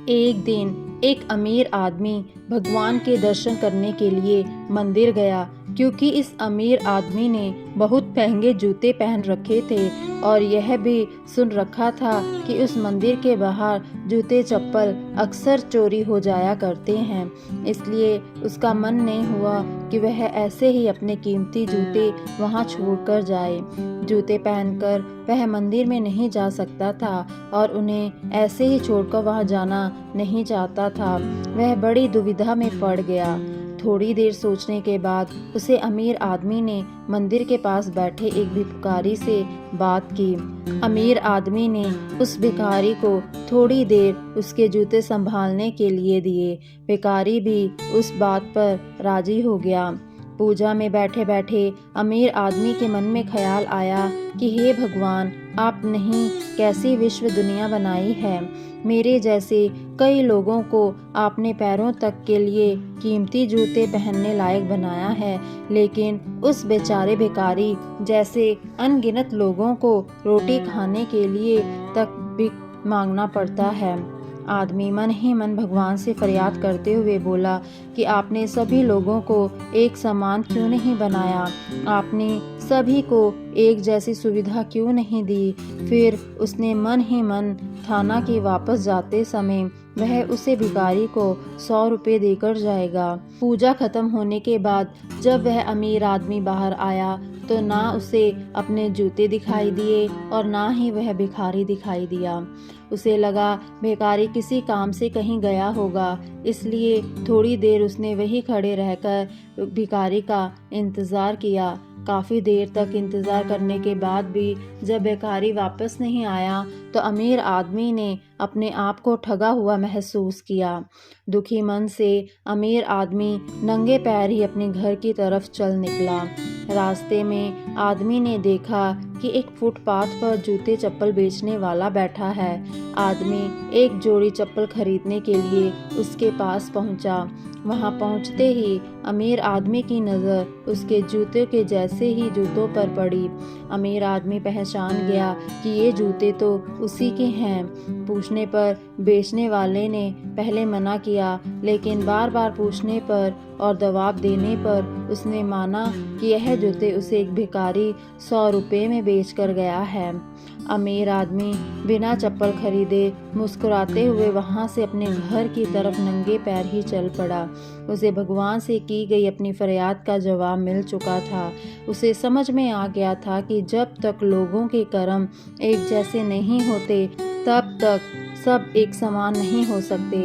एक दिन एक अमीर आदमी भगवान के दर्शन करने के लिए मंदिर गया, क्योंकि इस अमीर आदमी ने बहुत महंगे जूते पहन रखे थे और यह भी सुन रखा था कि उस मंदिर के बाहर जूते चप्पल अक्सर चोरी हो जाया करते हैं। इसलिए उसका मन नहीं हुआ कि वह ऐसे ही अपने कीमती जूते वहां छोड़कर जाए। जूते पहनकर वह मंदिर में नहीं जा सकता था और उन्हें ऐसे ही छोड़कर वहां जाना नहीं चाहता था। वह बड़ी दुविधा में पड़ गया। थोड़ी देर सोचने के बाद उसे अमीर आदमी ने मंदिर के पास बैठे एक भिखारी से बात की। अमीर आदमी ने उस भिखारी को थोड़ी देर उसके जूते संभालने के लिए दिए। भिखारी भी उस बात पर राजी हो गया। पूजा में बैठे बैठे अमीर आदमी के मन में ख्याल आया कि हे भगवान, आप नहीं कैसी विश्व दुनिया बनाई है। मेरे जैसे कई लोगों को आपने पैरों तक के लिए कीमती जूते पहनने लायक बनाया है, लेकिन उस बेचारे भिखारी जैसे अनगिनत लोगों को रोटी खाने के लिए तक भीख मांगना पड़ता है। आदमी मन ही मन भगवान से फरियाद करते हुए बोला कि आपने सभी लोगों को एक समान क्यों नहीं बनाया, आपने सभी को एक जैसी सुविधा क्यों नहीं दी। फिर उसने मन ही मन ठाना कि वापस जाते समय वह उसे भिखारी को 100 रुपये देकर जाएगा। पूजा खत्म होने के बाद जब वह अमीर आदमी बाहर आया तो ना उसे अपने जूते दिखाई दिए और ना ही वह भिखारी दिखाई दिया। उसे लगा भिखारी किसी काम से कहीं गया होगा, इसलिए थोड़ी देर उसने वहीं खड़े रहकर भिखारी का इंतज़ार किया। काफ़ी देर तक इंतज़ार करने के बाद भी जब भिखारी वापस नहीं आया तो अमीर आदमी ने अपने आप को ठगा हुआ महसूस किया। दुखी मन से अमीर आदमी नंगे पैर ही अपने घर की तरफ चल निकला। रास्ते में आदमी ने देखा कि एक फुटपाथ पर जूते चप्पल बेचने वाला बैठा है। आदमी एक जोड़ी चप्पल खरीदने के लिए उसके पास पहुंचा। वहां पहुंचते ही अमीर आदमी की नज़र उसके जूते के जैसे ही जूतों पर पड़ी। अमीर आदमी पहचान गया कि ये जूते तो उसी के हैं। पूछने पर बेचने वाले ने पहले मना किया, लेकिन बार बार पूछने पर और दबाव देने पर उसने माना कि यह जूते उसे एक भिखारी 100 रुपये में बेच कर गया है। अमीर आदमी बिना चप्पल खरीदे मुस्कुराते हुए वहां से अपने घर की तरफ नंगे पैर ही चल पड़ा। उसे भगवान से की गई अपनी फरियाद का जवाब मिल चुका था। उसे समझ में आ गया था कि जब तक लोगों के कर्म एक जैसे नहीं होते तब तक सब एक समान नहीं हो सकते।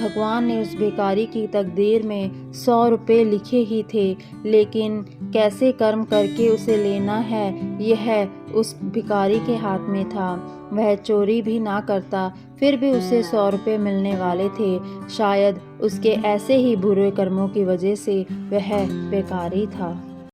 भगवान ने उस भिखारी की तकदीर में 100 रुपये लिखे ही थे, लेकिन कैसे कर्म करके उसे लेना है यह उस भिखारी के हाथ में था। वह चोरी भी ना करता फिर भी उसे 100 रुपये मिलने वाले थे। शायद उसके ऐसे ही बुरे कर्मों की वजह से वह भिखारी था।